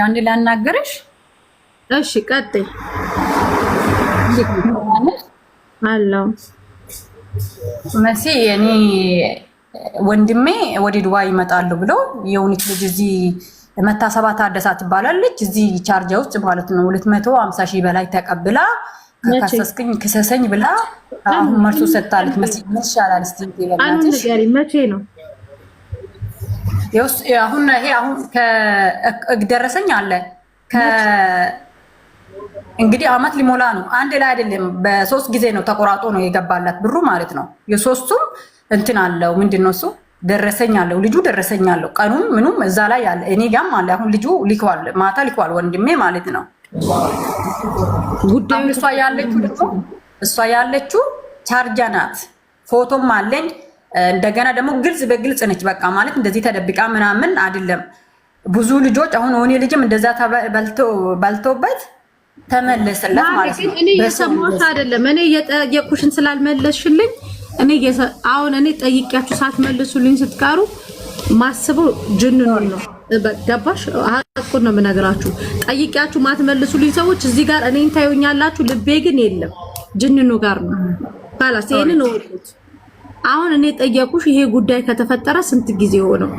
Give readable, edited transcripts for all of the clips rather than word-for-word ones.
አንድ ላናገርሽ። እሺ ቀጥይ። አለው መሲ እኔ ወንድሜ ወደ ዱባይ ይመጣሉ ብሎ የውኒት ልጅ እዚህ መታሰባት አደሳ ትባላለች እዚህ ቻርጃ ውስጥ ማለት ነው 250 ሺህ በላይ ተቀብላ ከከሰስክኝ ክሰሰኝ ብላ አሁን መልሱ ሰጣለች። መሲ ምን ይሻላል እስቲ ይበላልሽ? መቼ ነው አሁን ይሄ አሁን ደረሰኝ አለ እንግዲህ አመት ሊሞላ ነው። አንድ ላይ አይደለም በሶስት ጊዜ ነው ተቆራጦ ነው የገባላት ብሩ ማለት ነው። የሶስቱም እንትን አለው ምንድነው እሱ ደረሰኝ አለው ልጁ ደረሰኝ አለው ቀኑም ምኑም እዛ ላይ ያለ እኔ ጋም አለ። አሁን ልጁ ልኳል ማታ ልኳል ወንድሜ ማለት ነው። ጉዳዩ እሷ ያለችው ቻርጃ ናት። ፎቶም አለኝ እንደገና ደግሞ ግልጽ በግልጽ ነች። በቃ ማለት እንደዚህ ተደብቃ ምናምን አይደለም። ብዙ ልጆች አሁን ሆኔ ልጅም እንደዛ ባልቶበት ተመለሰለት ማለት ነው። እኔ የሰማሁት አይደለም። እኔ የጠየቁሽን ስላልመለስሽልኝ አሁን እኔ ጠይቂያችሁ ሳትመልሱልኝ ስትቀሩ ማስበው ጅንኑን ነው። ገባሽ? ሀቁን ነው የምነግራችሁ። ጠይቂያችሁ ማትመልሱልኝ ሰዎች እዚህ ጋር እኔን ታዩኛላችሁ፣ ልቤ ግን የለም ጅንኑ ጋር ነው። ባላስ ይሄንን ወቁት። አሁን እኔ ጠየቁሽ ይሄ ጉዳይ ከተፈጠረ ስንት ጊዜ ሆነው?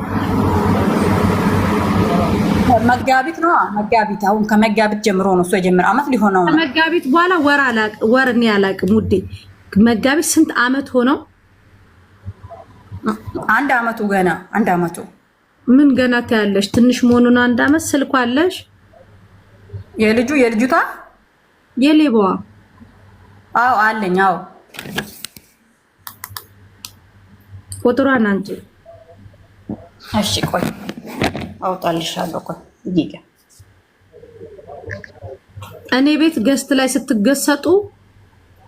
መጋቢት ነው። መጋቢት አሁን ከመጋቢት ጀምሮ ነው እሱ የጀመረ አመት ሊሆነው ነው። ከመጋቢት በኋላ ወር እኔ አላቅም ውዴ። መጋቢት ስንት አመት ሆነው? አንድ አመቱ ገና አንድ አመቱ። ምን ገና ታያለሽ? ትንሽ መሆኑን አንድ አመት። ስልኳ አለሽ? የልጅቷ የሌባዋ? አዎ አለኝ። አዎ ቁጥሯን አንቺ። እሺ ቆይ አውጣልሻለሁ። ቆይ ይገ እኔ ቤት ገስት ላይ ስትገሰጡ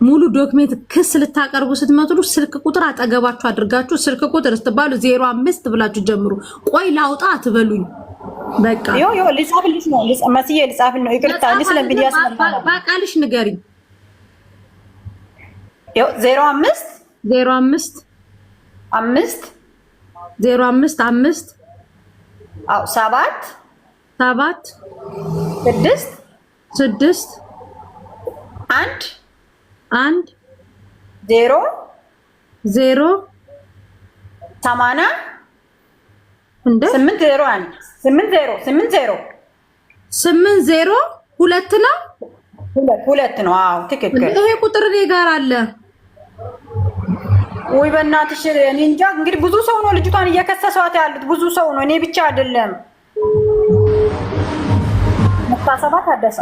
ሙሉ ዶክሜንት ክስ ልታቀርቡ ስትመጡ ስልክ ቁጥር አጠገባችሁ አድርጋችሁ ስልክ ቁጥር ስትባሉ 05 ብላችሁ ጀምሩ። ቆይ ላውጣ አትበሉኝ። በቃ ልጻፍልሽ ነው መስዬ ልጻፍል ነው። ይቅርታ እንዴ ስለምዲያ ባቃልሽ ንገሪኝ። 05 05 5 05 5 አው 7 6 6 1 0 0 80 እንደ 801 80 ሁለት ነው። ሁለት ነው። አዎ ትክክል። ይሄ ቁጥር እኔ ጋር አለ። ወይ በእናትሽ እኔ እንጃ። እንግዲህ ብዙ ሰው ነው ልጅቷን እየከሰሷት ያሉት ብዙ ሰው ነው። እኔ ብቻ አይደለም። መታሰባት አደሳ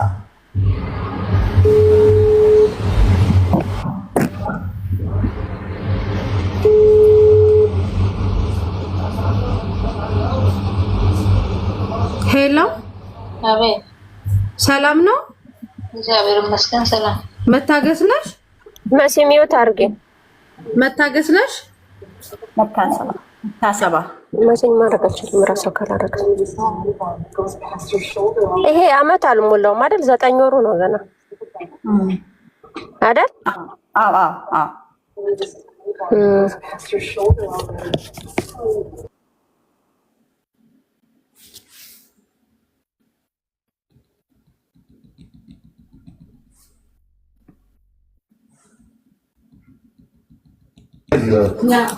ሄሎ አቤት። ሰላም ነው? እግዚአብሔር ይመስገን ሰላም። መታገስ ነሽ? መስሚው ታርጌ መታገስ ነሽ? መታሰባ መስኝ ማረጋችሁ ምራሱ ካላረጋ ይሄ አመት አልሞላውም አይደል? 9 ወሩ ነው ገና አይደል? አዎ አዎ አዎ።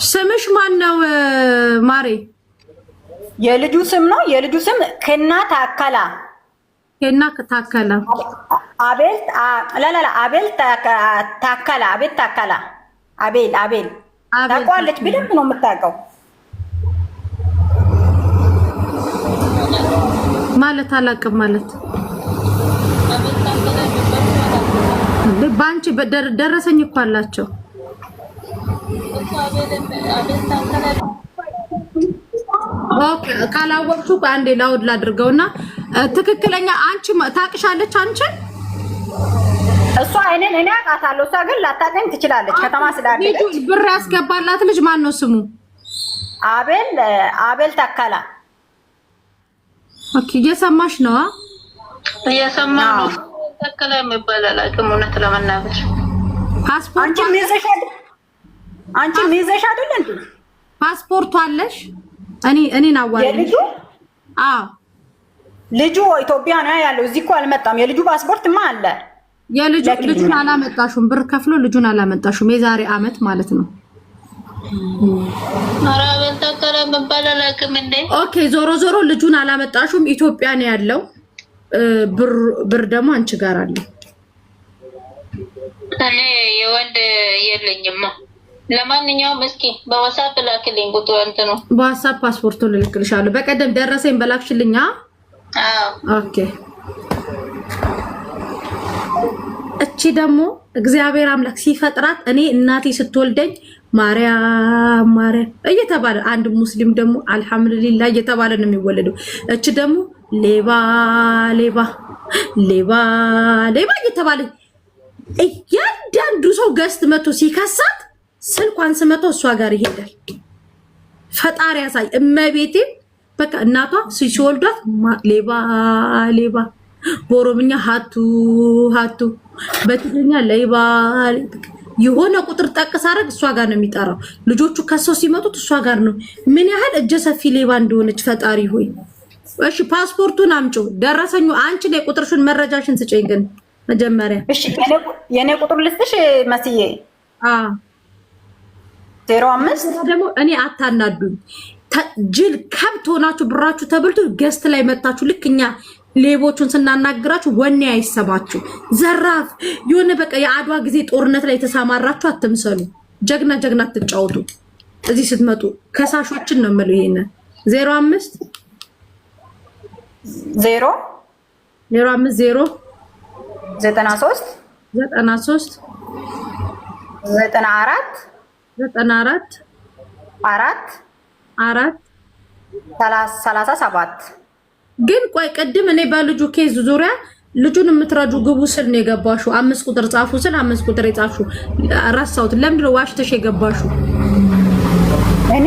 ስምሽ ማን ነው ማሬ? የልጁ ስም ነው። የልጁ ስም ከና ታከላ። ከና ታከላ። አቤል ላላላ አቤል ታከላ። አቤል ታከላ። አቤል ታውቃለች። በደንብ ነው የምታውቀው። ማለት አላውቅም ማለት ባንቺ ደረሰኝ እኮ አላቸው። ኦኬ ካላወቅቱ አንዴ ላውድ ላድርገውና ትክክለኛ አንቺ ታቅሻለች። አንቺ እሷ እኔ አውቃታለሁ። እሷ ግን ላታቀኝ ትችላለች። ከተማ ስላለች ልጅ ብር ያስገባላት ልጅ ማን ነው ስሙ? አቤል ታከላ። ኦኬ እየሰማሽ ነው? እየሰማሁ ነው። ታከላ የሚባል አላውቅም እውነት ለመናገር። ፓስፖርት አንቺ ሚዘሽ አይደል እንዴ? ፓስፖርቱ አለሽ? እኔን አዋሪ የልጁ ልጁ ኢትዮጵያ ነው ያለው። እዚህ እኮ አልመጣም። የልጁ ፓስፖርትማ አለ። ልጁን አላመጣሹም። ብር ከፍሎ ልጁን አላመጣሹም። የዛሬ አመት ማለት ነው። ኦኬ ዞሮ ዞሮ ልጁን አላመጣሹም። ኢትዮጵያ ነው ያለው። ብር ደግሞ አንቺ ጋር አለ። እኔ የወንድ የለኝማ። ለማንኛውም እስኪ በዋትስአፕ ላክልኝ ቁጥሩ እንትኑ በዋትስአፕ ፓስፖርቱን ልልክልሻለሁ። በቀደም ደረሰኝ በላክሽልኝ። ኦኬ እቺ ደግሞ እግዚአብሔር አምላክ ሲፈጥራት እኔ እናቴ ስትወልደኝ ማርያም ማርያም እየተባለ አንድ ሙስሊም ደግሞ አልሐምዱሊላህ እየተባለ ነው የሚወለደው። እቺ ደግሞ ሌባ ሌባ ሌባ ሌባ እየተባለ እያንዳንዱ ሰው ገስት መቶ ሲከሳት ስልኳን ስመተው እሷ ጋር ይሄዳል። ፈጣሪ ያሳይ። እመቤቴ በቃ እናቷ ሲወልዷት ሌባ ሌባ፣ በኦሮምኛ ሀቱ ሀቱ፣ በትግርኛ ሌባ። የሆነ ቁጥር ጠቅስ አረግ እሷ ጋር ነው የሚጠራው። ልጆቹ ከሰው ሲመጡት እሷ ጋር ነው። ምን ያህል እጀ ሰፊ ሌባ እንደሆነች ፈጣሪ ሆይ። እሺ ፓስፖርቱን አምጪው። ደረሰኙ አንቺ ላይ ቁጥርሽን መረጃሽን ስጪኝ ግን መጀመሪያ። እሺ የኔ ቁጥር ልስጥሽ መስዬ። 05 ደግሞ እኔ አታናዱኝ። ጅል ከብት ሆናችሁ ብራችሁ ተብልቶ ገስት ላይ መጣችሁ። ልክኛ ሌቦቹን ስናናግራችሁ ወኔ አይሰማችሁ። ዘራፍ የሆነ በቃ የአድዋ ጊዜ ጦርነት ላይ የተሳማራችሁ አትምሰሉ። ጀግና ጀግና አትጫወቱ። እዚህ ስትመጡ ከሳሾችን ነው የምለው። ይሄን 05 0 05 0 93 93 94 94 4 37 ግን ቆይ ቅድም እኔ በልጁ ኬዝ ዙሪያ ልጁን የምትረጁ ግቡ ስል ነው የገባሽው። 5 ቁጥር ጻፉ ስል 5 ቁጥር የጻፍሽው ራሳውት። ለምንድን ነው ዋሽተሽ የገባሽው? እኔ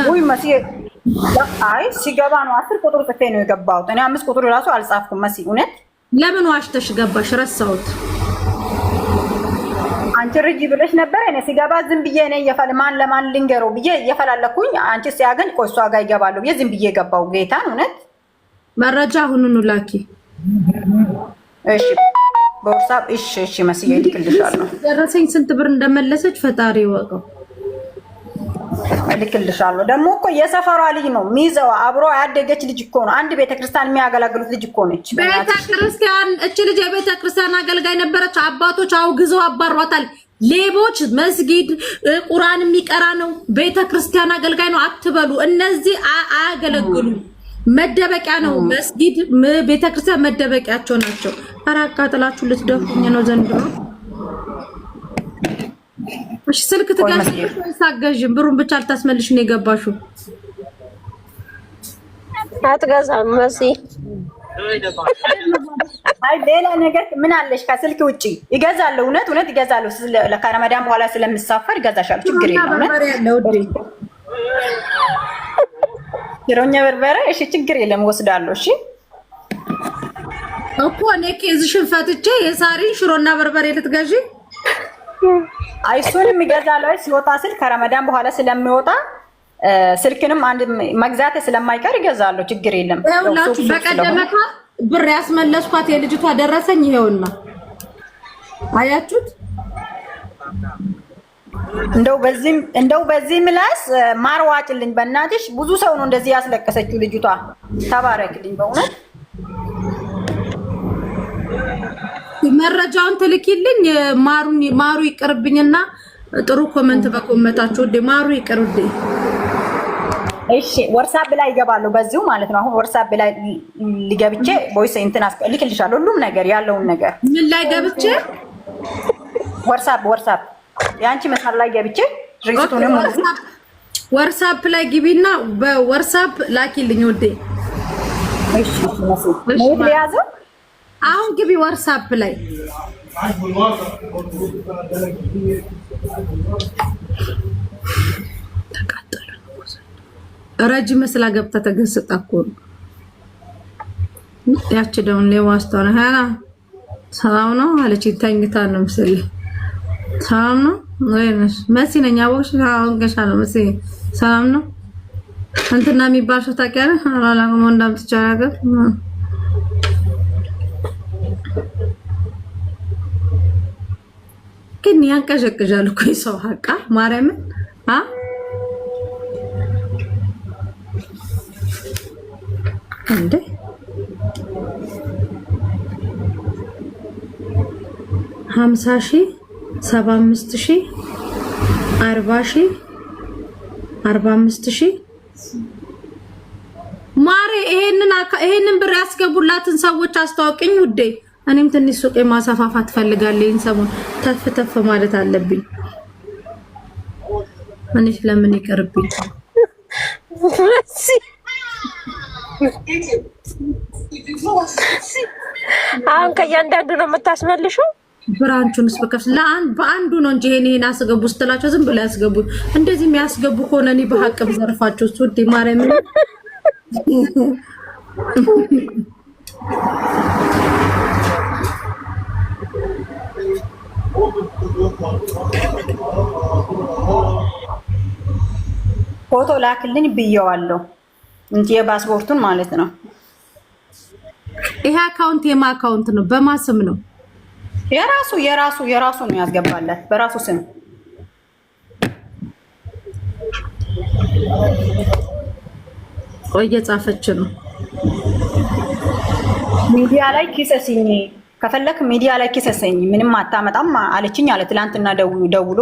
ወይ መሲ አይ ሲገባ ነው 10 ቁጥር ጽፌ ነው የገባሁት። እኔ 5 ቁጥር ራሱ አልጻፍኩም። መሲ እውነት ለምን ዋሽተሽ ገባሽ? ረሳውት። አንቺ ርጂ ብለሽ ነበር። እኔ ሲገባ ዝም ብዬ እኔ ማን ለማን ልንገረው ብዬ እየፈላለኩኝ አንቺ ሲያገኝ ቆሷ ጋር ይገባሉ ብዬ ዝም ብዬ ገባው። ጌታን እውነት መረጃ ሁኑኑ ላኪ። እሺ በWhatsApp እሺ መስዬ ልክልሻለሁ። ደረሰኝ ስንት ብር እንደመለሰች ፈጣሪ ይወቀው። ልክልሻለሁ። ደግሞ እኮ የሰፈሯ ልጅ ነው ሚዘዋ አብሮ ያደገች ልጅ እኮ ነው። አንድ ቤተክርስቲያን የሚያገለግሉት ልጅ እኮ ነች። ቤተክርስቲያን እቺ ልጅ የቤተክርስቲያን አገልጋይ ነበረች። አባቶች አውግዘው አባሯታል። ሌቦች መስጊድ ቁርአን የሚቀራ ነው ቤተክርስቲያን አገልጋይ ነው አትበሉ። እነዚህ አያገለግሉ መደበቂያ ነው። መስጊድ ቤተክርስቲያን መደበቂያቸው ናቸው። አራቃጥላችሁ ልትደፉኝ ነው ዘንድሮ። እሺ ስልክ ትገዛለሽ? ብሩን ብቻ ልታስመልሽ ነው የገባሽው? አትገዛም መሲ። አይ ሌላ ነገር ምን አለሽ ከስልክ ውጪ? ይገዛለሁ። እውነት ይገዛለሁ። ለካራማዳን በኋላ ስለምሳፈር ይገዛሻለሁ። ችግር የለም። ሽሮኛ በርበሬ እሺ፣ ችግር የለም ወስዳለሁ። እሺ እኮ እኔ ኬዝሽን ፈትቼ የሳሪን ሽሮና በርበሬ ልትገዢ? አይሱንም ይገዛለሁ። ሲወጣ ስልክ ከረመዳን በኋላ ስለሚወጣ ስልክንም አንድ መግዛት ስለማይቀር ይገዛለሁ። ችግር የለም። ይኸውላችሁ በቀደመታ ብር ያስመለስኳት የልጅቷ ደረሰኝ ይሄውና፣ አያችሁት? እንደው በዚህ ምላስ ማር ዋጭልኝ በእናትሽ። ብዙ ሰው ነው እንደዚህ ያስለቀሰችው ልጅቷ። ተባረክልኝ በእውነት። መረጃውን ትልኪልኝ። ማሩ ይቅርብኝና ጥሩ ኮመንት በኮመታችሁ ማሩ ይቅርብኝ። እሺ WhatsApp ላይ ይገባሉ በዚሁ ማለት ነው። አሁን WhatsApp ላይ ሊገብቼ ቮይስ እንትን ልክልሻለሁ። ሁሉም ነገር ያለውን ነገር ምን ላይ ገብቼ WhatsApp ያንቺ መስመር ላይ ገብቼ ሪሲቱንም WhatsApp ላይ ግቢና በWhatsApp ላኪልኝ ወዴ። እሺ ነው ያዘው። አሁን ግቢ WhatsApp ላይ ረጅ መስላ ገብታ ተገስጣ እኮ ያቺ ደግሞ ለዋስታው ነው። ሃና ሰላም ነው አለች። ተኝታ ነው መሰለኝ። ሰላም ነው ወይስ መሲ ነኝ? አወቅሽ? አሁን ገሻ ነው መሲ። ሰላም ነው እንትና የሚባለው ታውቂያለሽ? አላላም ወንዳም ትቻላገር ግን ያንቀዠቅዣል እኮ የሰው ሀቃ ማርያምን እንዴ 50,000 75,000 40,000 45,000 ማሬ ይሄንን ብር ያስገቡላትን ሰዎች አስተዋውቂኝ ውዴ። እኔም ትንሽ ሱቅ ማሳፋፋት ፈልጋለሁ። ሰሞን ተፍ ማለት አለብኝ። እኔስ ለምን ይቀርብኝ? አሁን ከእያንዳንዱ ነው የምታስመልሽው? ብራንቹንስ በከፍ በአንዱ ነው እንጂ ይሄን አስገቡ ስትላቸው ዝም ብለው ያስገቡ። እንደዚህ የሚያስገቡ ከሆነ እኔ በሐቅ ብዘርፋቸው ሱዴ ማርያም ፎቶ ላክልኝ ብየዋለሁ እንጂ የፓስፖርቱን ማለት ነው። ይሄ አካውንት የማ አካውንት ነው? በማስም ነው? የራሱ ነው ያስገባላት በራሱ ስም። ቆየ ጻፈች ነው። ሚዲያ ላይ ኪሰስኝ ከፈለክ ሚዲያ ላይ ኪሰስኝ ምንም አታመጣም አለችኝ አለ ትላንትና ደውሎ።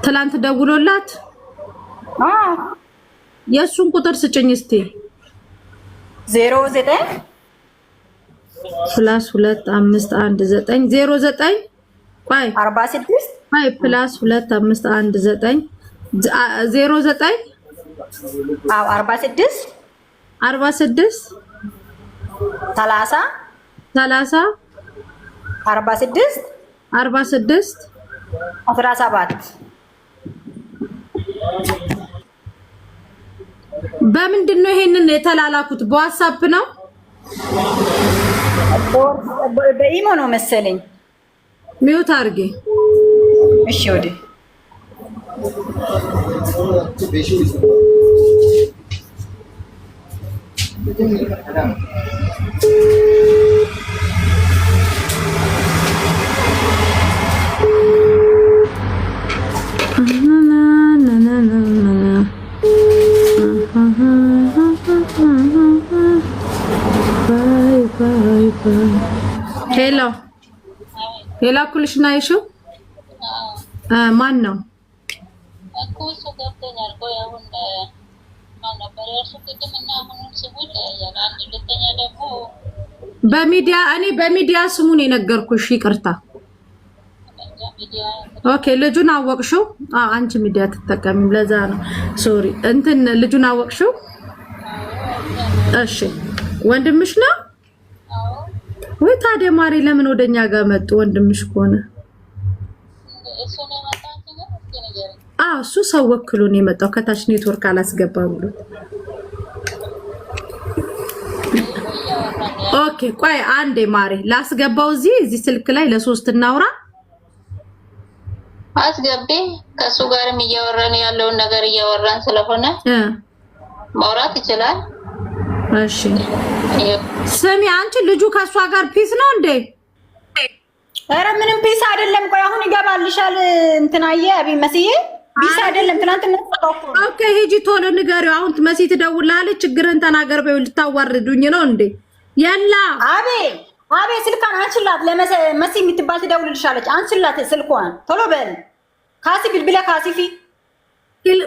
ትላንት ደውሎላት የሱን ቁጥር ስጭኝ እስቲ 09 +25190 09 ቆይ 46 ቆይ +25190 09 አው 46 46 30 30 46 46 17 በምንድን ነው ይሄንን የተላላኩት? በዋትስአፕ ነው? በኢሞ ነው መሰለኝ። ሚውት አድርጌ። እሺ ወዴ ሄሎ የላኩልሽ እና አይሽው ማን ነው? በሚዲያ ስሙን የነገርኩሽ ይቅርታ። ኦኬ ልጁን አወቅሽው? አንቺ ሚዲያ ትጠቀሚም ለዛ ነው ሶሪ። እንትን ልጁን አወቅሽው? እሺ ወንድምሽ ነው ወይ? ታዲያ ማሪ ለምን ወደኛ ጋር መጡ? ወንድምሽ ከሆነ እሱ ሰው ወክሎ ነው የመጣው። ከታች ኔትወርክ አላስገባ ብሎ። ኦኬ ቆይ አንዴ ማሪ ላስገባው እዚህ ስልክ ላይ ለሶስት እናውራ። አስገቢ። ከሱ ጋርም እያወራን ያለውን ነገር እያወራን ስለሆነ ማውራት ይችላል። እሺ ስሚ አንቺ ልጁ ከሷ ጋር ፒስ ነው እንዴ? ኧረ ምንም ፒስ አይደለም። ቆይ አሁን ይገባልሻል። እንትናዬ አቢ መስዬ ፒስ አይደለም። ትናንትና ተቆጣሁ። ኦኬ ሂጂ ቶሎ ንገሪው። አሁን መሲ ትደውላለች። ችግርን ተናገር በይው። ልታዋርዱኝ ነው እንዴ? ያላ አቤ ስልካን አንቺላት ለመሲ የምትባል ትደውልልሻለች። አንቺላት ስልኳን ቶሎ በል። ካሲ ብልብላ ካሲፊ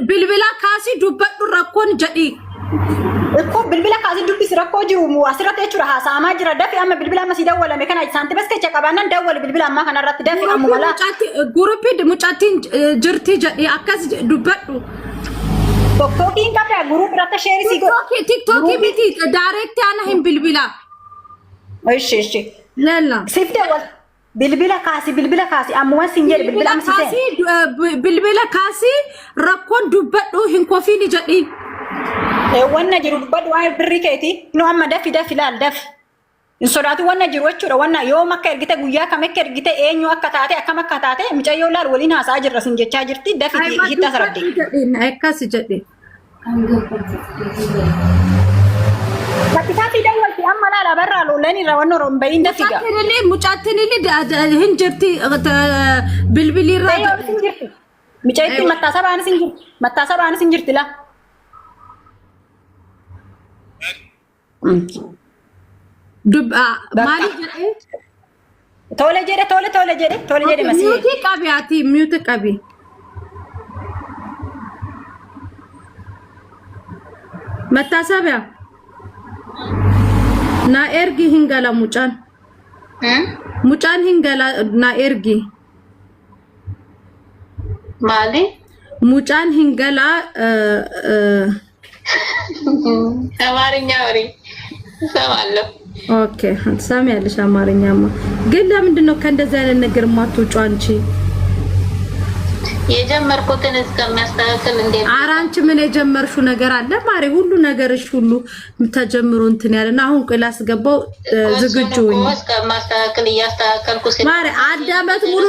bilbila kaasii dubbadhu rakkoon jedhi እኮ bilbila kaasii dubbis rakkoo jiru asirratti jechuudha haasa'amaa jira dafi amma bilbila amma si dawwalame kana saanti bas kecha qabaanan dawwal bilbila amma kana irratti dafi amma mala gurupi mucaatiin jirti jedhi akkas dubbadhu tokkokiin qabda gurup irratti sheeri si tiktoki miti direct ana hin bilbila እሺ lalla sifte wal bilbila kaasi amma sinjel bilbila amma kaasi bilbila kaasi rakkoon dubbadhu hin kofiini jedhi wanna jiru dubbadhu ay birri keeti no amma dafi laal dafi insodaatu wanna jiru jechuudha wanna yoo makka ergite guyyaa kam akka ergite eenyu akka taate akkam akka taate mucayyoo laal waliin haasaa jirra sin jechaa jirti dafiti hitta saradde akkas jedhe Bakki dawwalti amma laala barraa lolani rawanno rombayin dafiga mucattinili hinjirti bilbilirra mucayyitti mattasabaan sin jirti la maali jedhe tole jedhe masi mute qabi ati mute qabi mattasabya na ergi hingala mucan hingala na ergi mali mucan hingala አማርኛ ወሬ ሰማለሁ ኦኬ ሰማያለሽ አማርኛማ ግን ለምንድን ነው ከእንደዚህ አይነት ነገር ማትወጪው አንቺ የጀመርኩትን እስከሚያስተካክል እንዴ አራንቺ ምን የጀመርሽው ነገር አለ ማሪ ሁሉ ነገርሽ ሁሉ ተጀምሮ እንትን ያለና አሁን ቅላስ ገባው ዝግጁ ነኝ እስከማስተካክል እያስተካከልኩ ሲል ማሪ አንድ አመት ሙሉ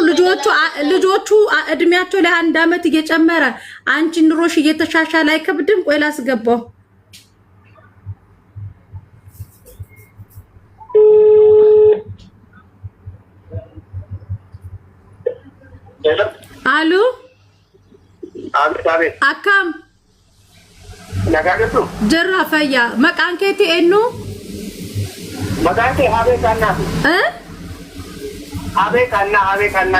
ልጆቹ እድሜያቸው ላይ አንድ አመት እየጨመረ አንቺ ኑሮሽ እየተሻሻለ አይከብድም ቅላስ ገባው አሉ አቤት አካም ነጋገቱ ጀራ ፈያ መቃንኬቲ ኤኑ መቃንኬ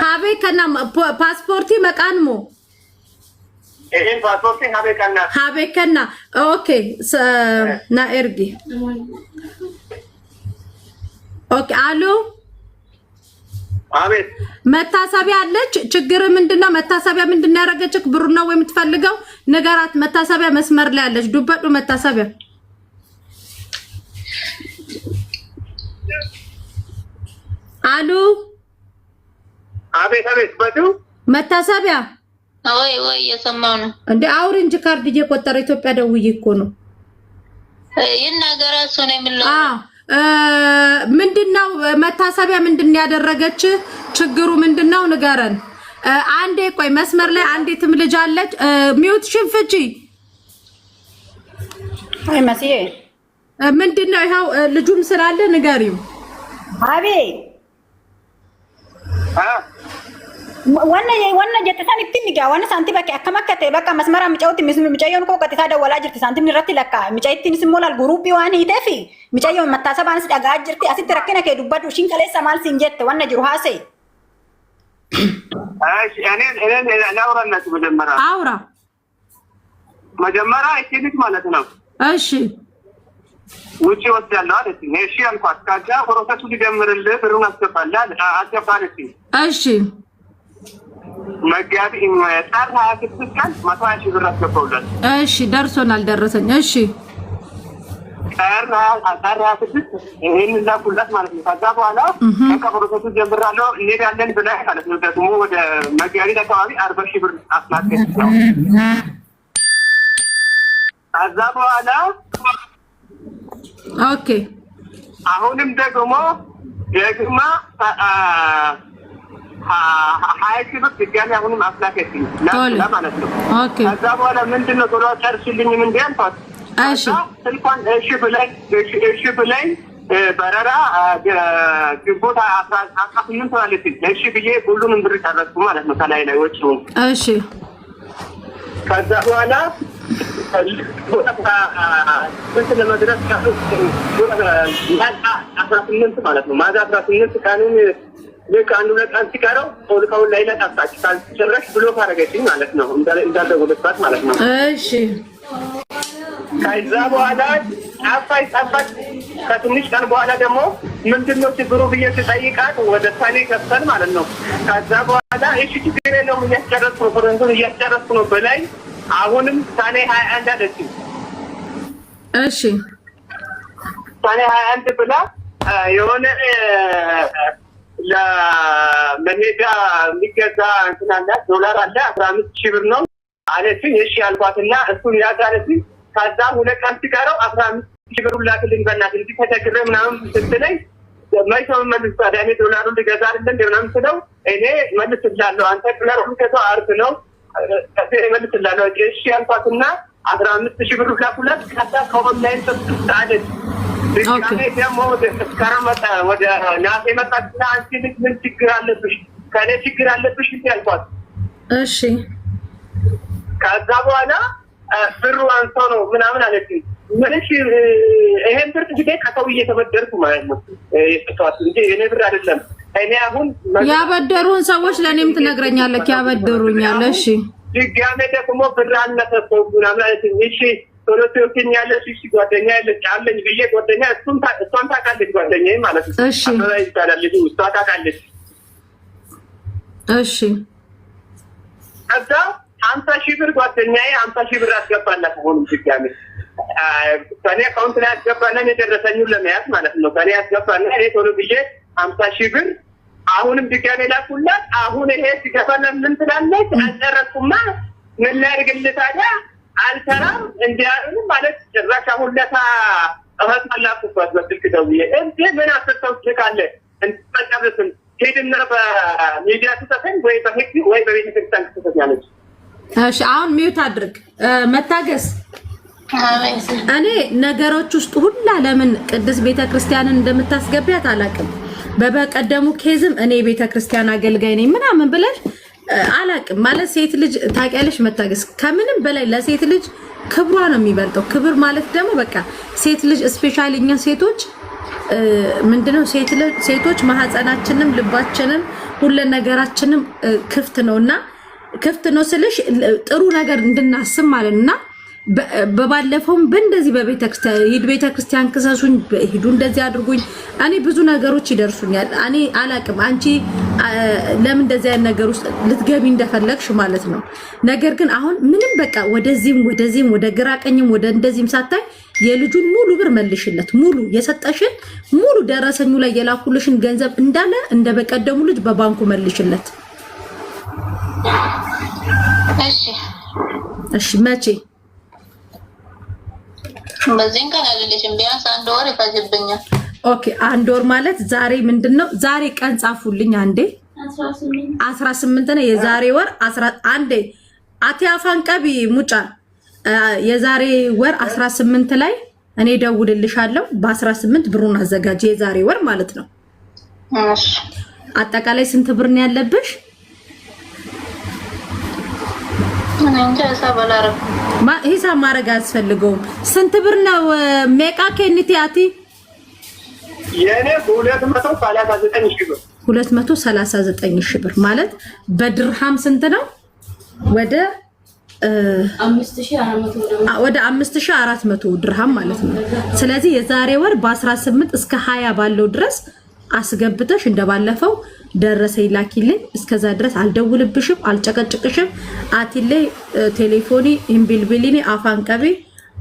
ሀቤካና ፓስፖርቲ መቃንሞ ይሄን ፓስፖርቲ ሀቤካና ኦኬ ና ኤርጊ ኦኬ አሉ አቤት መታሰቢያ አለች ችግር ምንድነው መታሰቢያ ምንድነው ያረጋችክ ብሩ ነው ወይ የምትፈልገው ነገራት መታሰቢያ መስመር ላይ አለች ዱበዱ መታሰቢያ አሉ አቤት በዱ መታሰቢያ ወይ የሰማው ነው እንዴ አውሪንጅ ካርድ እየቆጠረ ኢትዮጵያ ደውዬ እኮ ነው ይናገራ እሱ ነው የሚለው ምንድነው መታሰቢያ ምንድነው ያደረገች ችግሩ ምንድነው ንገረን አንዴ ቆይ መስመር ላይ አንዲትም ልጅ አለች ሚውት ሽንፍጪ አይ ማሲዬ ምንድነው ይሄው ልጁም ስላለ ንገሪው አቤ wanna jette san ittin niga wanna santi bakke akkamakate bakka masmara micawti micayon ko qatita dawala jirti santi mirratti lakka micayittin simolal grupi wani itefi micayon mattasaban si daga jirti asitti rakkina ke dubbadu shin kalesa mal sin jette wanna jiru hase እኔ ላውራነት መጀመሪያ እቺ ማለት ነው እሺ ውጪ ወጣለው አይደል እሺ አልኳት ካጃ ፕሮሰሱ ሊጀምርልህ ብሩን አስገባለች እሺ መጋቢ ጥር 26 ቀን 120 ብር አስገባውላት እሺ ደርሶናል ደረሰኝ እሺ ጥር 26 ይሄን ላኩላት ማለት ነው ከዛ በኋላ ከፕሮሰሱ ጀምራለሁ እንሄዳለን ብላ ማለት ነው ደግሞ ወደ መጋቢ አካባቢ 40 ብር አስላከች ከዛ በኋላ ኦኬ አሁንም ደግሞ የግማ ሃይክ ብት ገና አሁንም አስላከች ማለት ነው ኦኬ ከዛ በኋላ ምንድነው ቶሎ ጨርሽልኝ ምን እንዲያልኳት እሺ ስልኳን እሺ ብለኝ በረራ ግንቦት 18 ማለት እሺ ብዬ ሁሉንም ብር ጨረስኩ ማለት ነው ከላይ ወጪው እሺ ከዛ በኋላ እንትን ለመድረስ ማለት ነው ማዛ 18 ቀኑን ልክ አንዱ ለቀን ሲቀረው ፖሊካውን ላይ ለጣጣች ካልጨረሽ ብሎ ካረገችኝ ማለት ነው እንዳልደወለባት ማለት ነው እሺ ከዛ በኋላ አፋይ ከትንሽ ቀን በኋላ ደግሞ ምንድነው ችግሩ ብዬ ስጠይቃት ወደ ታኔ ከፈል ማለት ነው ከዛ በኋላ እሺ ችግር የለውም እያስጨረስኩ ነው ፕሮሰሱን እያስጨረስኩ ነው በላይ አሁንም ታኔ 21 አለች እሺ ታኔ 21 ብላ የሆነ ለመሄጃ የሚገዛ እንትን አለ ዶላር አለ 15000 ብር ነው አለችኝ እሺ አልኳትና እሱን ያዛለችኝ ከዛ ሁለት ቀን ሲቀረው 15000 ብር ላክልኝ በእናትህ እንዲህ ተቸግሬ ምናምን ስትለኝ ማይሰው መልስ ታዲያ ዶላሩን ልገዛ አይደል እንደምናምን ስለው እኔ መልስልሃለሁ አንተ ዶላሩን ከሰው አርፍ ነው መልስልሃለሁ እሺ ያልኳትና 15000 ብር ላኩላት ከዛ ከኦንላይን ተስታደድ ኦኬ ደግሞ ከረመጣ ወደ ናቴ መጣችና አንቺ ልጅ ምን ችግር አለብሽ ከኔ ችግር አለብሽ ያልኳት እሺ ከዛ በኋላ ብሩ አንተ ነው ምናምን አለችኝ ምንሽ ይሄን ብር እንግዲህ ከሰው እየተበደርኩ ማለት ነው የሰጣት እንጂ እኔ ብር አይደለም እኔ አሁን ያበደሩን ሰዎች ለኔም ትነግረኛለህ ያበደሩኛል እሺ ድጋሜ ደግሞ ብር አልነሰው ምናምን አለችኝ እሺ ቶሎ ትወክኛለሽ እሺ ጓደኛ አለኝ ብዬ ጓደኛ እሷን ታውቃለች ጓደኛዬ ማለት ነው እሺ አበባይ ታላለች እሷ ታውቃለች እሺ ከዛ 50000 ብር ጓደኛዬ 50000 ብር አስገባላት ሆኖም ድጋሜ ከኔ አካውንት ላይ አስገባና የደረሰኝው ለመያዝ ማለት ነው ከኔ አስገባና እኔ ቶሎ ብዬ 50000 ብር አሁንም ድጋሜ ላኩላት አሁን ይሄ ሲገባና ምን ትላለች አልጨረስኩማ ምን ላድርግልህ ታዲያ አልሰራም እንዲያውም ማለት ጭራሽ አሁን ለታ አሁን አላኩበት በስልክ ደውዬ እንዴ ምን አሰተው ትካለ እንተቀበስን ሄድና በሚዲያ ተሰፈን ወይ በህግ ወይ በቤተክርስቲያን ተሰጥያለች እሺ አሁን ሚውት አድርግ መታገስ እኔ ነገሮች ውስጥ ሁላ ለምን ቅድስ ቤተክርስቲያንን እንደምታስገቢያት አላቅም በበቀደሙ ኬዝም እኔ ቤተክርስቲያን አገልጋይ ነኝ ምናምን ብለሽ አላቅም ማለት ሴት ልጅ ታውቂያለሽ መታገስ ከምንም በላይ ለሴት ልጅ ክብሯ ነው የሚበልጠው ክብር ማለት ደግሞ በቃ ሴት ልጅ ስፔሻሊ እኛ ሴቶች ምንድነው ሴቶች ማህፀናችንም ልባችንም ሁሉ ነገራችንም ክፍት ነውና ክፍት ነው ስለሽ ጥሩ ነገር እንድናስብ ማለትና በባለፈውም በእንደዚህ በቤተክርስቲያን ክሰሱኝ ሄዱ እንደዚህ አድርጉኝ እኔ ብዙ ነገሮች ይደርሱኛል እኔ አላቅም አንቺ ለምን እንደዚህ አይነት ነገር ውስጥ ልትገቢ እንደፈለግሽ ማለት ነው ነገር ግን አሁን ምንም በቃ ወደዚህም ወደ ግራ ቀኝም ወደ እንደዚህም ሳታይ የልጁን ሙሉ ብር መልሽለት ሙሉ የሰጠሽን ሙሉ ደረሰኙ ላይ የላኩልሽን ገንዘብ እንዳለ እንደበቀደሙ ልጅ በባንኩ መልሽለት እሺ መቼ በዚህን ቀን አይደለሽም ቢያንስ አንድ ወር ይፈጅብኛል ኦኬ አንድ ወር ማለት ዛሬ ምንድነው ዛሬ ቀን ጻፉልኝ አንዴ 18 ነው የዛሬ ወር 11 አቲያፋን ቀቢ ሙጫ የዛሬ ወር 18 ላይ እኔ ደውልልሻለሁ በ18 ብሩን አዘጋጅ የዛሬ ወር ማለት ነው እሺ አጠቃላይ ስንት ብር ነው ያለብሽ ሂሳብ ማድረግ አያስፈልገውም ስንት ብር ነው ሜቃ ከንቲያቲ የኔ 239 ብር ማለት በድርሃም ስንት ነው ወደ 5400 ድርሃም ማለት ነው ስለዚህ የዛሬ ወር በ18 እስከ 20 ባለው ድረስ አስገብተሽ እንደባለፈው ደረሰኝ ላኪልኝ እስከዛ ድረስ አልደውልብሽም አልጨቀጭቅሽም አቲሌ ቴሌፎኒ ኢምቢልቢሊኒ አፋንቀቢ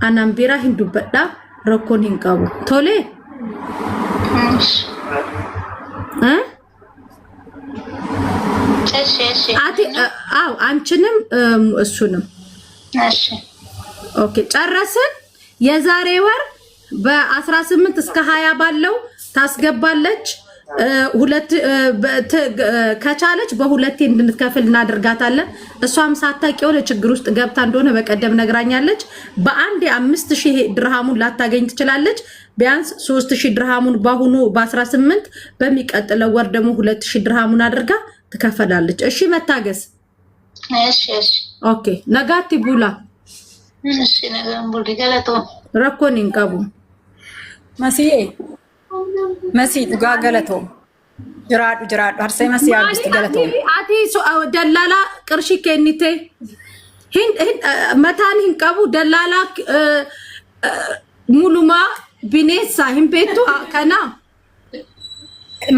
አናምቢራ ሂንዱበዳ ረኮን ሂንቀቡ ቶሌ እሺ አቲ አው አንቺንም እሱንም እሺ ኦኬ ጨረስን የዛሬ ወር በ18 እስከ 20 ባለው ታስገባለች ሁለት ከቻለች በሁለቴ እንድንከፍል እናደርጋታለን እሷም ሳታውቂው ለችግር ውስጥ ገብታ እንደሆነ በቀደም ነግራኛለች በአንድ 5000 ድርሃሙን ላታገኝ ትችላለች ቢያንስ 3000 ድርሃሙን ባሁኑ በ18 በሚቀጥለው ወር ደግሞ 2000 ድርሃሙን አድርጋ ትከፈላለች እሺ መታገስ እሺ ኦኬ ነጋቲ ቡላ እሺ ነጋም ቡሊ ገለቶ ረኮን እንቀቡ መሲ ዱጋ ገለቶ ጅራዱ አርሰይ መሲ ያልስት ገለቶ አቲ ደላላ ቅርሺ ከኒቴ መታን እንቀቡ ደላላ ሙሉማ ቢኔሳ ሂምቤቱ ከና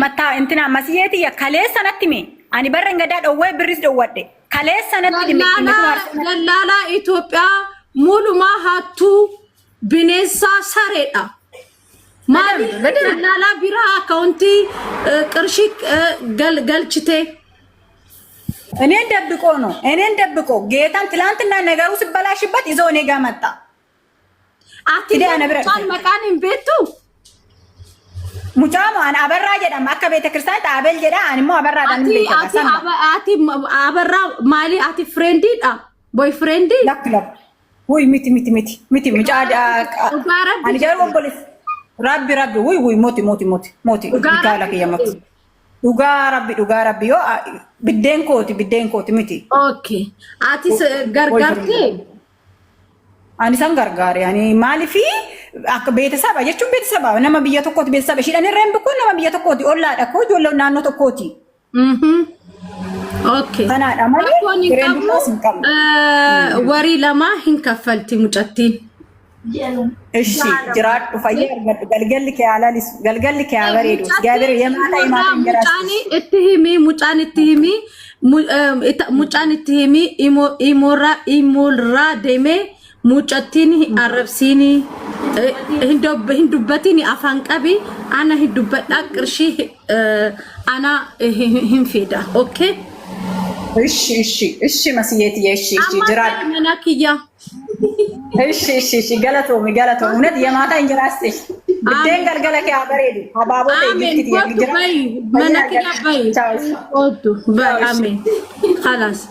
መታ እንትና መስየቲ ከሌሰነትሚ አኒ በረንገዳ ደወይ ብሪስ ደወደ ከሌሰነትሚ ደላላ ኢትዮጵያ ሙሉማ ሀቱ ቢኔሳ ሰሬዳ ማሊ ደላላ ቢራ አካውንቲ ቅርሺ ገልችቴ እኔን ደብቆ ጌታን ትላንትና ነገሩ ሲበላሽበት ይዘው እኔ ጋር መጣ አትዲያ ነብረ መቃኒም ቤቱ ሙጫማ አን አበራ ጀዳም አከ ቤተ ክርስቲያን አበል ጀዳ አንሞ አበራ ዳን አቲ አበራ ማሊ አቲ ፍሬንዲ ቦይ ፍሬንዲ ለክለብ ወይ ሚቲ ሙጫ አን ጀሮ ፖሊስ ረቢ ወይ ሞቲ ይካላ ከየመት ዱጋ ረቢ ዮ ቢዴን ኮቲ ሚቲ ኦኬ አቲ ገርጋርቴ አኒሳን ጋርጋሪ ያኒ ማሊፊ አክ ቤተሰብ አየቹን ቤተሰብ ነማ በየተኮት ቤተሰብ እሺ ለኔ ረምብ ኮ ነማ በየተኮት ኦላ ደኮ ጆሎ ናኖ ተኮቲ ኦኬ ታና ዳማሊ ግሬንዱ ማስንቀም ወሪ ለማ hinkaፈልቲ ሙጨቲን እሺ ጅራድ ፈየ ገልገልከ ያላሊስ ገልገልከ ያበሬዱ ጋብር የማታ እንጀራስ ሙጫን እትሂሚ ኢሞራ ደሜ ሙጨቲን አረብሲኒ hindubbetini afaan qabi ana hindubbadha qirshi ana hinfeda okay እሺ መስየት እሺ ጅራድ መናክያ እሺ ገለቶ እውነት የማታ እንጀራስ ብደን ገልገለከ ያበሬዱ አባቦ ተይክት የግጅራ መናክያ ባይ ኦዱ በአሜን خلاص